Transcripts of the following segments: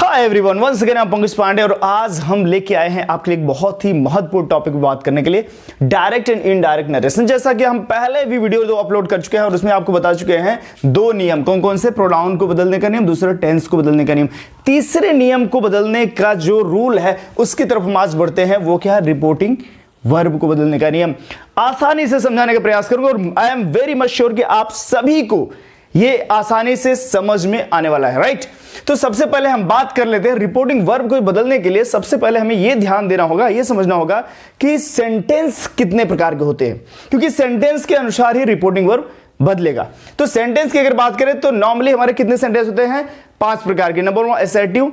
Hi everyone, once again I'm Pankaj Pandey और आज हम लेके आए हैं आपके लिए एक बहुत ही महत्वपूर्ण टॉपिक पर बात करने के लिए, डायरेक्ट एंड इनडायरेक्ट नरेशन। जैसा कि हम पहले भी वीडियो दो अपलोड कर चुके हैं और उसमें आपको बता चुके हैं दो नियम, कौन कौन से, प्रोनाउन को बदलने का नियम, दूसरा टेंस को बदलने का नियम। तीसरे नियम को बदलने का जो रूल है उसकी तरफ हम आज बढ़ते हैं, वो क्या है, रिपोर्टिंग वर्ब को बदलने का नियम। आसानी से समझाने का प्रयास करूंगा और I am very much sure कि आप सभी को ये आसानी से समझ में आने वाला है, राइट। तो सबसे पहले हम बात कर लेते हैं रिपोर्टिंग वर्ब को बदलने के लिए। सबसे पहले हमें यह ध्यान देना होगा, यह समझना होगा कि सेंटेंस कितने प्रकार के होते हैं, क्योंकि सेंटेंस के अनुसार ही रिपोर्टिंग वर्ब बदलेगा। तो सेंटेंस की अगर बात करें तो नॉर्मली हमारे कितने सेंटेंस होते हैं, 5 प्रकार के। Number 1 assertive,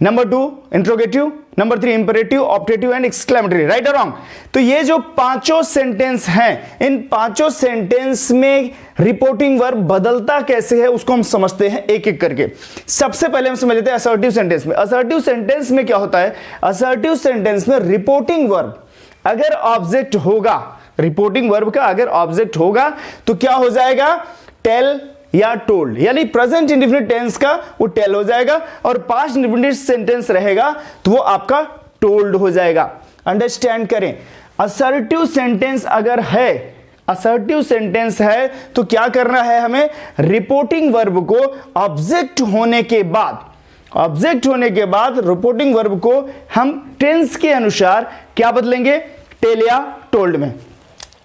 number 2 interrogative, number 3 imperative, optative and exclamatory, right और रॉन्ग। तो ये जो पांचों सेंटेंस हैं, इन पांचों सेंटेंस में रिपोर्टिंग वर्ब बदलता कैसे है उसको हम समझते हैं एक एक करके। सबसे पहले हम समझ लेते हैं असर्टिव सेंटेंस में। असर्टिव सेंटेंस में क्या होता है, असर्टिव सेंटेंस में रिपोर्टिंग वर्ब अगर ऑब्जेक्ट होगा, रिपोर्टिंग वर्ब का अगर ऑब्जेक्ट होगा तो क्या हो जाएगा, टेल या टोल्ड, यानी प्रेजेंट इंडेफिनिट टेंस का वो टेल हो जाएगा और पास्ट इंडेफिनिट सेंटेंस रहेगा तो वो आपका टोल्ड हो जाएगा। अंडरस्टैंड करें, असर्टिव सेंटेंस अगर है, असर्टिव सेंटेंस है तो क्या करना है हमें, रिपोर्टिंग वर्ब को ऑब्जेक्ट होने के बाद, ऑब्जेक्ट होने के बाद रिपोर्टिंग वर्ब को हम टेंस के अनुसार क्या बदलेंगे, टेल या टोल्ड में।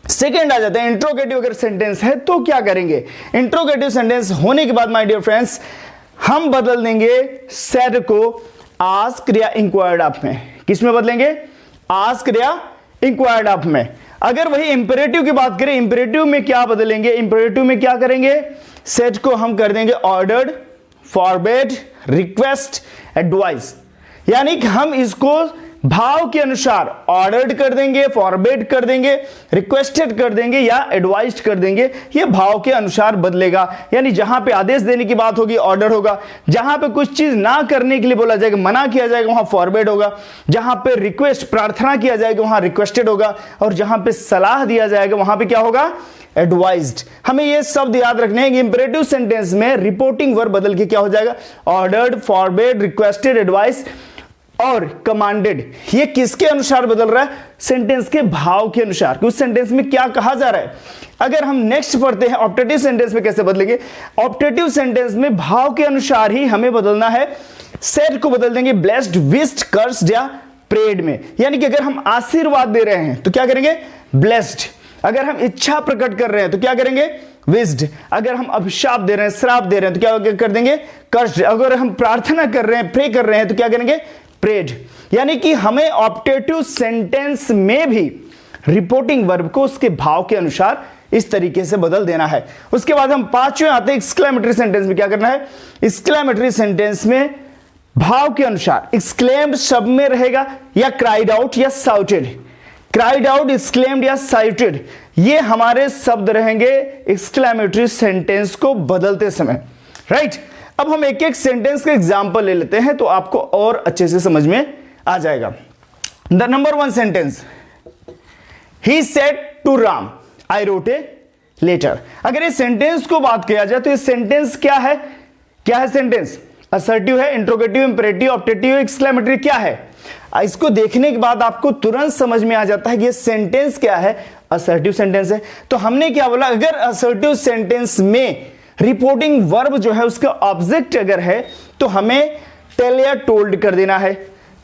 सेकेंड आ जाते हैं इंट्रोगेटिव अगर सेंटेंस है तो क्या करेंगे, इंट्रोगेटिव सेंटेंस होने के बाद माय डियर फ्रेंड्स हम बदल देंगे सेड को आस्क या इंक्वायर्ड ऑफ में। किस में बदलेंगे, आस्क या इंक्वायर्ड ऑफ में। अगर वही इंपेरेटिव की बात करें, इंपेरेटिव में क्या बदलेंगे, इंपेरेटिव में क्या करेंगे, सेड को हम कर देंगे ऑर्डर्ड, फॉरबेड, रिक्वेस्ट, एडवाइस। यानी कि हम इसको भाव के अनुसार ऑर्डर्ड कर देंगे, फॉरबेड कर देंगे, रिक्वेस्टेड कर देंगे या एडवाइस्ड कर देंगे। ये भाव के अनुसार बदलेगा, यानी जहां पे आदेश देने की बात होगी ऑर्डर होगा, जहां पे कुछ चीज ना करने के लिए बोला जाएगा, मना किया जाएगा, वहां फॉरबेड होगा, जहां पे रिक्वेस्ट प्रार्थना किया जाएगा वहां रिक्वेस्टेड होगा, और जहां पे सलाह दिया जाएगा वहां पे क्या होगा, एडवाइज्ड। हमें ये शब्द याद रखने हैं कि इंपेरेटिव सेंटेंस में रिपोर्टिंग वर्ब बदल के क्या हो जाएगा, ऑर्डर्ड, फॉरबेड, रिक्वेस्टेड, एडवाइस और कमांडेड। ये किसके अनुसार बदल रहा है, सेंटेंस के भाव के अनुसार, उस सेंटेंस में क्या कहा जा रहा है। अगर हम नेक्स्ट पढ़ते हैं ऑप्टेटिव सेंटेंस में कैसे बदलेंगे, ऑप्टेटिव सेंटेंस में भाव के अनुसार ही हमें बदलना है। सेड को बदल देंगे ब्लेस्ड, विस्ड, कर्स्ड या प्रेड में। यानी कि अगर हम आशीर्वाद दे रहे हैं तो क्या करेंगे, ब्लेस्ड। अगर हम इच्छा प्रकट कर रहे हैं तो क्या करेंगे, विस्ड। अगर हम अभिशाप दे रहे हैं, श्राप दे रहे हैं तो क्या कर देंगे, कर्स्ड। अगर हम प्रार्थना कर रहे हैं, प्रे कर रहे हैं तो क्या करेंगे, प्रेड। यानी कि हमें ऑप्टेटिव सेंटेंस में भी रिपोर्टिंग वर्ब को उसके भाव के अनुसार इस तरीके से बदल देना है। उसके बाद हम पांचवें आते हैं एक्सक्लेमेटरी सेंटेंस में। क्या करना है, एक्सक्लेमेटरी सेंटेंस में भाव के अनुसार एक्सक्लेम्ड शब्द में रहेगा या क्राइड आउट या साउटेड। क्राइड आउट, एक्सक्लेम्ड या साउटेड, ये हमारे शब्द रहेंगे एक्सक्लेमेटरी सेंटेंस को बदलते समय, राइट। अब हम एक एक सेंटेंस का एग्जांपल ले लेते हैं तो आपको और अच्छे से समझ में आ जाएगा। The number 1 sentence, he said to Ram I wrote a letter. अगर इस सेंटेंस को बात किया जाए तो ये सेंटेंस क्या है, क्या है सेंटेंस, असर्टिव है, इंट्रोगेटिव, इंपेरेटिव, ऑप्टेटिव, एक्सक्लेमेटरी, क्या है। इसको देखने के बाद आपको तुरंत समझ में आ जाता है कि ये सेंटेंस क्या है, असर्टिव सेंटेंस है। तो हमने क्या बोला, अगर असर्टिव सेंटेंस में रिपोर्टिंग वर्ब जो है उसका ऑब्जेक्ट अगर है तो हमें टेल या टोल्ड कर देना है।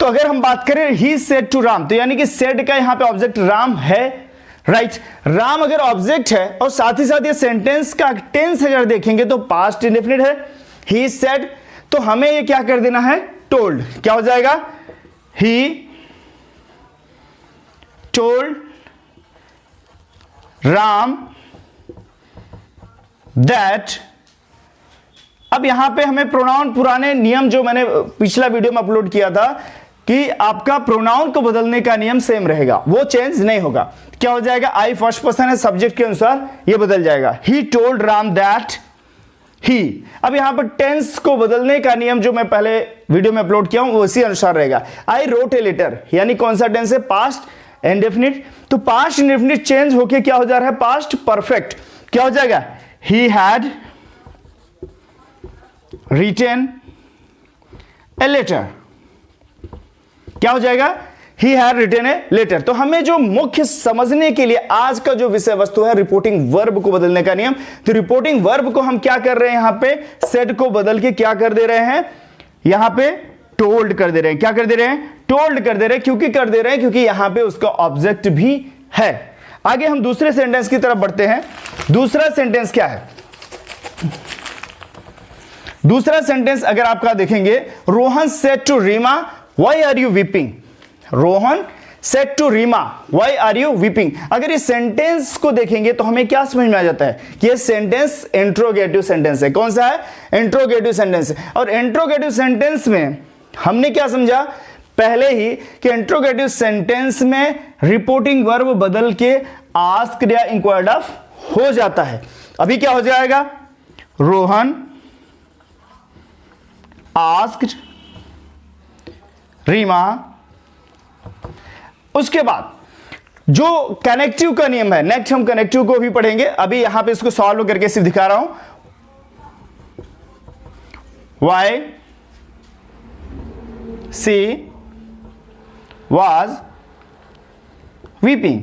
तो अगर हम बात करें ही सेड टू राम, तो यानी कि सेड का यहां पे ऑब्जेक्ट राम है, राइट। राम अगर ऑब्जेक्ट है और साथ ही साथ ये सेंटेंस का टेंस अगर देखेंगे तो पास्ट इंडेफिनिट है, ही सेड, तो हमें ये क्या कर देना है, टोल्ड। क्या हो जाएगा, ही टोल्ड राम दैट। अब यहां पे हमें प्रोनाउन, पुराने नियम जो मैंने पिछला वीडियो में अपलोड किया था कि आपका प्रोनाउन को बदलने का नियम सेम रहेगा, वो चेंज नहीं होगा। क्या हो जाएगा, आई फर्स्ट पर्सन है, सब्जेक्ट के अनुसार ये बदल जाएगा, he told Ram that he. अब यहां पर टेंस को बदलने का नियम जो मैं पहले वीडियो में अपलोड किया हूं वो उसी अनुसार रहेगा। आई रोट ए लेटर, यानी कौन सा टेंस है, पास्ट इंडेफिनिट। तो पास्ट इंडेफिनिट चेंज होके क्या हो जा रहा है, पास्ट परफेक्ट। क्या हो जाएगा, he had written a letter. क्या हो जाएगा? He had written a letter. तो हमें जो मुख्य समझने के लिए आज का जो विषय वस्तु है रिपोर्टिंग वर्ब को बदलने का नियम। तो रिपोर्टिंग वर्ब को हम क्या कर रहे हैं, यहां पे सेड को बदल के क्या कर दे रहे हैं, यहां पे टोल्ड कर दे रहे हैं। क्या कर दे रहे हैं? टोल्ड कर दे रहे हैं। क्योंकि कर दे रहे हैं क्योंकि यहां पे उसका ऑब्जेक्ट भी है। आगे हम दूसरे सेंटेंस की तरफ बढ़ते हैं। दूसरा सेंटेंस क्या है? दूसरा सेंटेंस अगर आपका देखेंगे, Rohan said to Reema why are you weeping. Rohan said to Reema why are you weeping. अगर इस सेंटेंस को देखेंगे तो हमें क्या समझ में आ जाता है कि ये सेंटेंस इंट्रोगेटिव सेंटेंस है। कौन सा है? इंट्रोगेटिव सेंटेंस है। और इंट्रोगेटिव सेंटेंस में हमने क्या समझा पहले ही कि इंट्रोगेटिव सेंटेंस में रिपोर्टिंग वर्ब बदल के आस्क्ड या इंक्वायर्ड ऑफ हो जाता है। अभी क्या हो जाएगा? रोहन आस्क्ड रीमा। उसके बाद जो कनेक्टिव का नियम है, नेक्स्ट हम कनेक्टिव को भी पढ़ेंगे। अभी यहां पे इसको सॉल्व करके सिर्फ दिखा रहा हूं। Why she was weeping.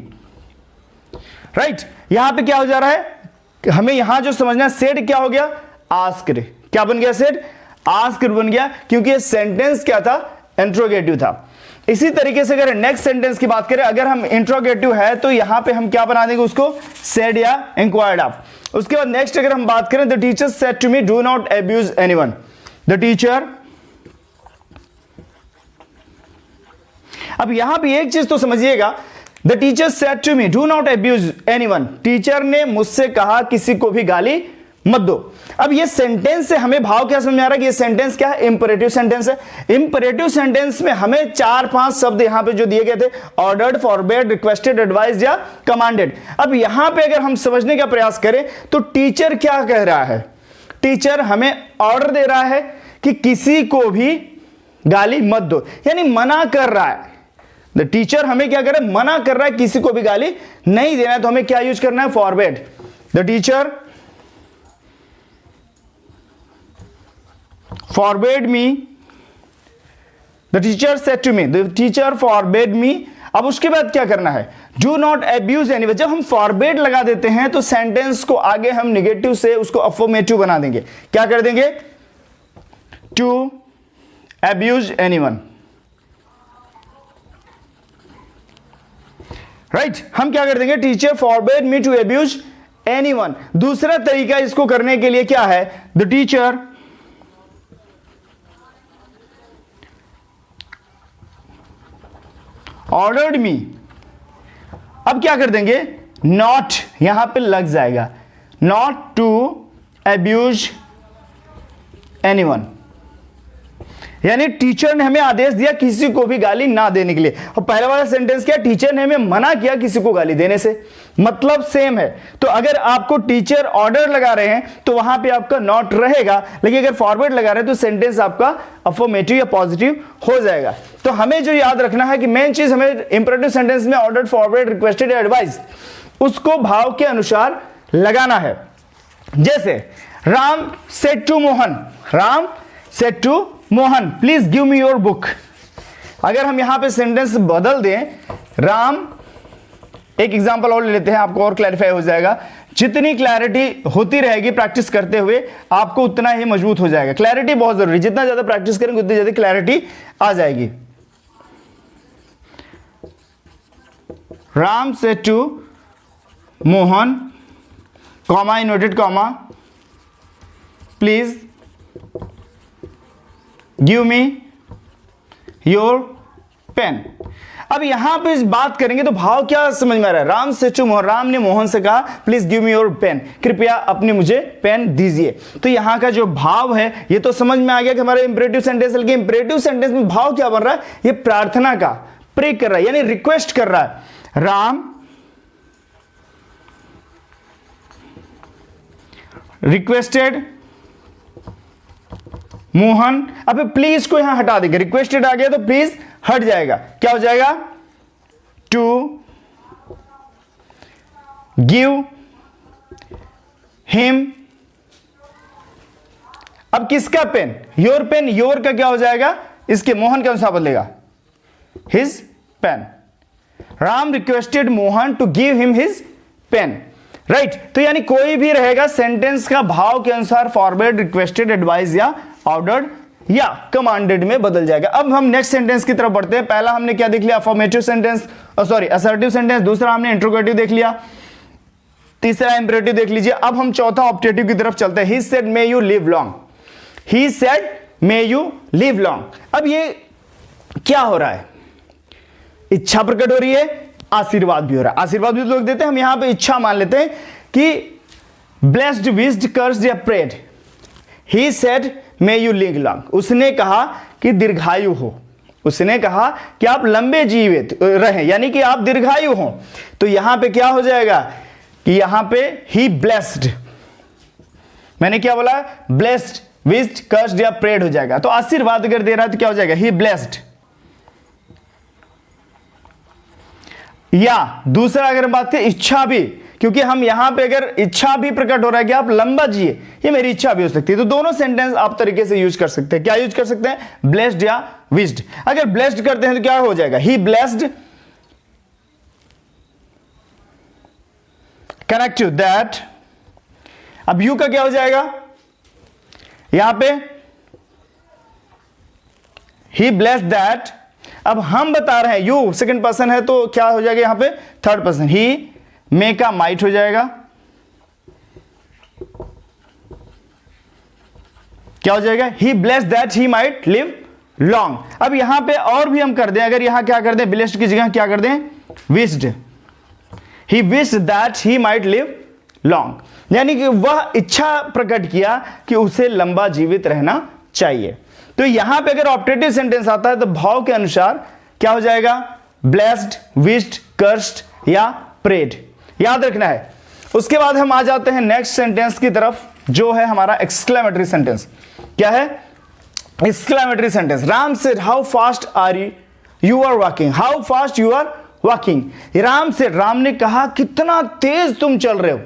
Right, यहां पे क्या हो जा रहा है, हमें यहां जो समझना है, सेड क्या हो गया? आस्क्ड। क्या बन गया? सेड आस्क्ड बन गया, क्योंकि ये सेंटेंस क्या था? इंट्रोगेटिव था। इसी तरीके से अगर नेक्स्ट सेंटेंस की बात करें, अगर हम इंट्रोगेटिव है तो यहां पे हम क्या बना देंगे उसको? सेड या इंक्वायर्ड ऑफ। उसके बाद नेक्स्ट अगर हम बात करें, the teacher said to me do not abuse anyone. The teacher, अब यहां पे एक चीज तो समझिएगा, the teacher said to me do not abuse anyone. Teacher ने मुझसे कहा किसी को भी गाली मत दो। अब ये सेंटेंस से हमें भाव क्या समझ में आ रहा है कि ये सेंटेंस क्या है? इंपरेटिव सेंटेंस है। इंपरेटिव सेंटेंस में हमें 4-5 शब्द यहां पे जो दिए गए थे, ऑर्डर्ड, फॉरबेड, रिक्वेस्टेड, एडवाइज्ड या कमांडेड। अब यहां पे अगर हम समझने का प्रयास करें तो टीचर क्या कह रहा है? टीचर हमें ऑर्डर दे रहा है कि किसी को भी गाली मत दो, यानी मना कर रहा है। द टीचर हमें क्या कर रहा है? मना कर रहा है, किसी को भी गाली नहीं देना है। तो हमें क्या यूज करना है? Forbade. The teacher forbade me, the teacher said to me, the teacher forbade me। अब उसके बाद क्या करना है? do not abuse anyone। जब हम forbade लगा देते हैं तो सेंटेंस को आगे हम नेगेटिव से उसको अफर्मेटिव बना देंगे। क्या कर देंगे? to abuse anyone। राइट, हम क्या कर देंगे? Teacher forbade me to abuse anyone। दूसरा तरीका इसको करने के लिए क्या है? the teacher ऑर्डर्ड मी। अब क्या कर देंगे? नॉट यहां पे लग जाएगा, नॉट टू अब्यूज एनीवन। यानी टीचर ने हमें आदेश दिया किसी को भी गाली ना देने के लिए। और पहला वाला सेंटेंस क्या? टीचर ने हमें मना किया किसी को गाली देने से। मतलब सेम है। तो अगर आपको टीचर ऑर्डर लगा रहे हैं तो वहां पे आपका नॉट रहेगा, लेकिन अगर फॉरवर्ड लगा रहे हैं तो सेंटेंस आपका अफर्मेटिव या पॉजिटिव हो जाएगा। तो हमें जो याद रखना है कि मेन चीज हमें इंपरेटिव सेंटेंस में ऑर्डर, फॉरवर्ड, रिक्वेस्टेड, एडवाइस उसको भाव के अनुसार लगाना है। जैसे Ram said to Mohan, Ram said to Mohan please give me your book. अगर हम यहां पे सेंटेंस बदल दें, राम, एक एग्जांपल और ले लेते हैं, आपको और क्लैरिफाई हो जाएगा। जितनी क्लैरिटी होती रहेगी प्रैक्टिस करते हुए, आपको उतना ही मजबूत हो जाएगा। क्लैरिटी बहुत जरूरी, जितना ज्यादा प्रैक्टिस करेंगे उतनी ज्यादा क्लैरिटी आ जाएगी। Ram said to Mohan, comma inverted comma, please give me your pen. अब यहां पे इस बात करेंगे तो भाव क्या समझ में आ रहा है? राम से टू मोहन, राम ने मोहन से कहा please give me your pen, कृपया अपनी मुझे पेन दीजिए। तो यहां का जो भाव है ये तो समझ में आ गया कि हमारे इंपरेटिव सेंटेंस, लेकिन इंपरेटिव सेंटेंस में भाव क्या बन रहा है? ये प्रार्थना का, प्रे कर रहा है, यानी रिक्वेस्ट कर रहा है। राम रिक्वेस्टेड मोहन। अब प्लीज को यहां हटा देंगे, रिक्वेस्टेड आ गया तो प्लीज हट जाएगा, क्या हो जाएगा? To give him. अब किसका पेन? Your pen. योर का क्या हो जाएगा? इसके मोहन के अनुसार बदलेगा, his pen. Ram requested Mohan to give him his pen, right. तो यानी कोई भी रहेगा सेंटेंस का भाव के अनुसार फॉरवर्ड, रिक्वेस्टेड, एडवाइस या ऑर्डर्ड या कमांडेड में बदल जाएगा। अब हम नेक्स्ट सेंटेंस की तरफ बढ़ते हैं। पहला हमने क्या देख लिया, affirmative sentence, sorry assertive sentence. दूसरा हमने इंट्रोगेटिव देख लिया, तीसरा इंपेरेटिव देख लीजिए। अब हम चौथा ऑप्टेटिव की तरफ चलते हैं। ही said may you live long, he said may you live long. अब ये क्या हो रहा है, इच्छा प्रकट हो रही है, आशीर्वाद भी हो रहा है। आशीर्वाद भी लोग देते हैं, हम यहां पे इच्छा मान लेते हैं कि ब्लेस्ड, विज्ड, कर्स्ड या prayed. He said may you live long, उसने कहा कि दीर्घायु हो, उसने कहा कि आप लंबे जीवित रहें, यानी कि आप दीर्घायु हो। तो यहां पे क्या हो जाएगा कि यहां पे ही ब्लेस्ड, मैंने क्या बोला, ब्लेस्ड, विज्ड, कर्स्ड या प्रेड हो जाएगा। तो आशीर्वाद अगर दे रहा है तो क्या हो जाएगा, ही ब्लेस्ड। या दूसरा अगर बात करें इच्छा भी, क्योंकि हम यहां पे अगर इच्छा भी प्रकट हो रहा है कि आप लंबा जिए, ये मेरी इच्छा भी हो सकती है। तो दोनों सेंटेंस आप तरीके से यूज कर सकते हैं। क्या यूज कर सकते हैं, ब्लेस्ड या विज्ड। अगर ब्लेस्ड करते हैं तो क्या हो जाएगा, ही ब्लेस्ड कनेक्टिव दैट। अब यू का क्या हो जाएगा, यहां पे ही ब्लेस्ड दैट। अब हम बता रहे हैं यू सेकंड पर्सन है तो क्या हो जाएगा यहां पे, थर्ड पर्सन। ही मे का माइट हो जाएगा, क्या हो जाएगा, he blessed that he might live long. अब यहां पे और भी हम कर दें, अगर यहां क्या कर दें, ब्लेस्ड की जगह क्या कर दें, wished. He wished that he might live long, यानी कि वह इच्छा प्रकट किया कि उसे लंबा जीवित रहना चाहिए। तो यहां पे अगर ऑप्टेटिव सेंटेंस आता है तो भाव के अनुसार क्या हो जाएगा, ब्लेस्ड, विश्ड, कर्स्ड या प्रेड, याद रखना है। उसके बाद हम आ जाते हैं नेक्स्ट सेंटेंस की तरफ, जो है हमारा एक्सक्लेमेटरी सेंटेंस। क्या है, exclamatory sentence. Ram said how fast are you are walking, how fast you are walking. Ram से, राम ने कहा कितना तेज तुम चल रहे हो।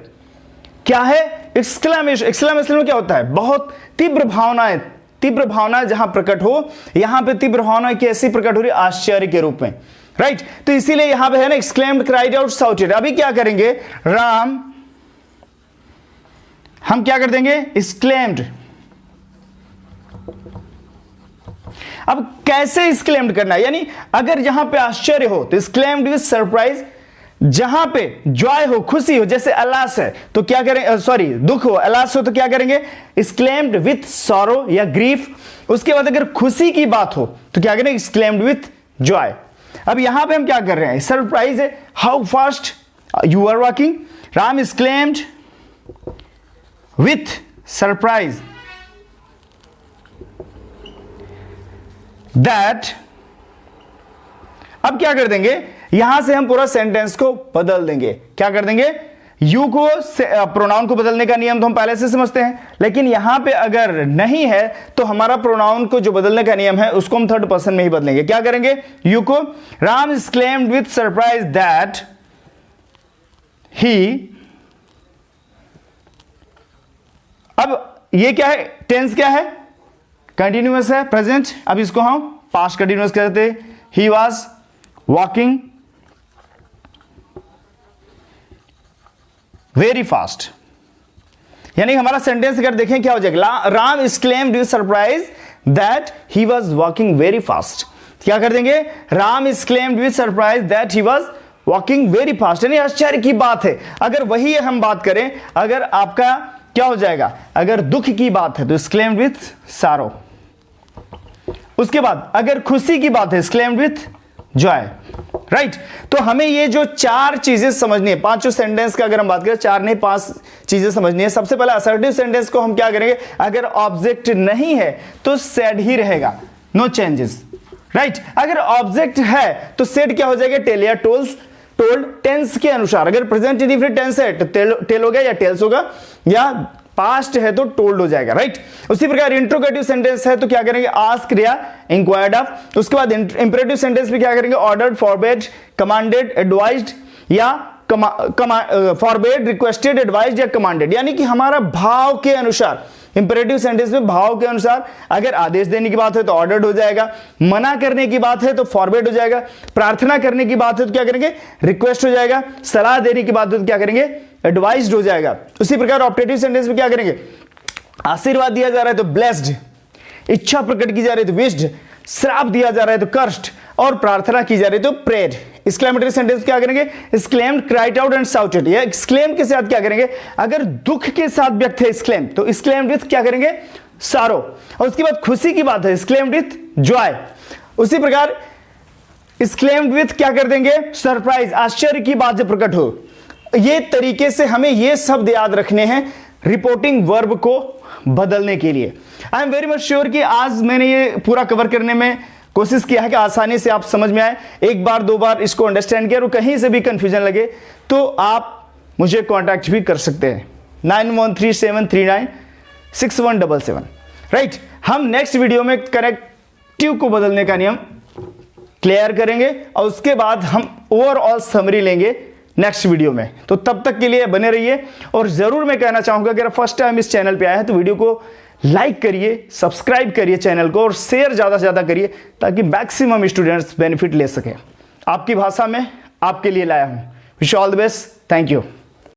क्या है, एक्सक्लेमेशन। एक्सक्लेमेशन में क्या होता है, बहुत तीव्र भावनाएं, तीव्र भावना जहां प्रकट हो, यहां पे तीव्र भावना कैसी प्रकट हो रही, आश्चर्य के रूप में, राइट। तो इसीलिए यहां पे है ना, एक्सक्लेम्ड, क्राइड आउट, शाउटेड। अभी क्या करेंगे, राम, हम क्या कर देंगे, एक्सक्लेम्ड। अब कैसे एक्सक्लेम्ड करना है, यानी अगर यहां पे आश्चर्य हो तो एक्सक्लेम्ड विद सरप्राइज, जहां पे जॉय हो, खुशी हो, जैसे अलास है तो क्या करें, सॉरी दुख हो, अलास हो तो क्या करेंगे, एक्सक्लेम्ड विथ सॉरो या ग्रीफ। उसके बाद अगर खुशी की बात हो तो क्या करें, एक्सक्लेम्ड विथ जॉय। अब यहां पे हम क्या कर रहे हैं, सरप्राइज है, how fast you are walking. Ram exclaimed with surprise that. अब क्या कर देंगे, यहां से हम पूरा सेंटेंस को बदल देंगे। क्या कर देंगे, यू को, प्रोनाउन को बदलने का नियम तो हम पहले से समझते हैं, लेकिन यहां पे अगर नहीं है तो हमारा प्रोनाउन को जो बदलने का नियम है उसको हम थर्ड पर्सन में ही बदलेंगे। क्या करेंगे, यू को, Ram exclaimed with surprise that he. अब ये क्या है, टेंस क्या है, कंटिन्यूअस है, प्रेजेंट। अब इसको हम पास्ट कंटिन्यूअस कहते हैं। He was walking very fast, यानी हमारा सेंटेंस अगर देखें क्या हो जाएगा, Ram exclaimed with surprise that he was walking very fast. क्या कर देंगे, Ram exclaimed with surprise that he was walking very fast, यानी आश्चर्य की बात है। अगर वही हम बात करें, अगर आपका क्या हो जाएगा, अगर दुख की बात है तो एक्सक्लेम्ड विद सारो। उसके बाद अगर खुशी की बात है, एक्सक्लेम्ड विद जॉय, राइट। तो हमें ये जो चार चीजें समझनी है, पांचों सेंटेंस का अगर हम बात करें, चार नहीं 5 चीजें समझनी है। सबसे पहले असर्टिव सेंटेंस को हम क्या करेंगे, अगर ऑब्जेक्ट नहीं है तो सेड ही रहेगा, नो चेंजेस, राइट। अगर ऑब्जेक्ट है तो सेड क्या हो जाएगा, टेल या टोल्स, टोल्ड। टेंस के अनुसार अगर प्रेजेंट इंडेफिनिट टेंस है तो टेल होगा या टेल्स होगा, या पास्ट है तो टोल्ड हो जाएगा, राइट। उसी प्रकार इंट्रोगेटिव सेंटेंस है तो क्या करेंगे, आस्क्ड या इंक्वायर्ड ऑफ। उसके बाद इंपेरेटिव सेंटेंस में क्या करेंगे, ऑर्डर्ड, फॉरबेड, कमांडेड, एडवाइज्ड या फॉरबेड, रिक्वेस्टेड, एडवाइज्ड या कमांडेड। यानी कि हमारा भाव के अनुसार इंपेरेटिव सेंटेंस में भाव के अनुसार अगर आदेश देने की बात है तो ऑर्डर्ड हो जाएगा, मना करने की बात है तो फॉरवर्ड हो जाएगा, प्रार्थना करने की बात है तो क्या करेंगे, रिक्वेस्ट हो जाएगा, सलाह देने की बात है तो क्या करेंगे, एडवाइस्ड हो जाएगा। उसी प्रकार ऑप्टेटिव सेंटेंस में क्या करेंगे, आशीर्वाद दिया जा रहा है तो ब्लेस्ड, इच्छा प्रकट की जा रही है तो विश्ड, श्राप दिया जा रहा है तो कर्स्ड, और प्रार्थना की जा रही है तो प्रेड। एक्सक्लेमेटरी सेंटेंस क्या करेंगे, exclaimed, cried out and shouted. या एक्सक्लेम के साथ क्या करेंगे, अगर दुख के साथ व्यक्त है एक्सक्लेम तो एक्सक्लेम्ड विथ क्या करेंगे, सारो। और उसके बाद खुशी की बात है, एक्सक्लेम्ड विथ जॉय। उसी प्रकार एक्सक्लेम्ड विथ क्या कर देंगे, सरप्राइज, आश्चर्य की बात जब प्रकट हो। ये तरीके से हमें ये शब्द याद रखने हैं रिपोर्टिंग वर्ब को बदलने के लिए। I am very much sure कि आज मैंने ये पूरा कवर करने में कोशिश किया है कि आसानी से आप समझ में आए। एक बार दो बार इसको अंडरस्टैंड किया और कहीं से भी कंफ्यूजन लगे तो आप मुझे कांटेक्ट भी कर सकते हैं 9137396177। राइट, हम नेक्स्ट वीडियो में करेक्टिव को बदलने का नियम क्लियर करेंगे और उसके बाद हम ओवरऑल समरी लेंगे नेक्स्ट वीडियो में। तो तब तक के लिए बने रहिए। और जरूर मैं कहना चाहूंगा अगर फर्स्ट टाइम इस चैनल पे आया है तो वीडियो को लाइक करिए, सब्सक्राइब करिए चैनल को और शेयर ज्यादा से ज्यादा करिए ताकि मैक्सिमम स्टूडेंट्स बेनिफिट ले सकें। आपकी भाषा में आपके लिए लाया हूं। Wish all the best, thank you.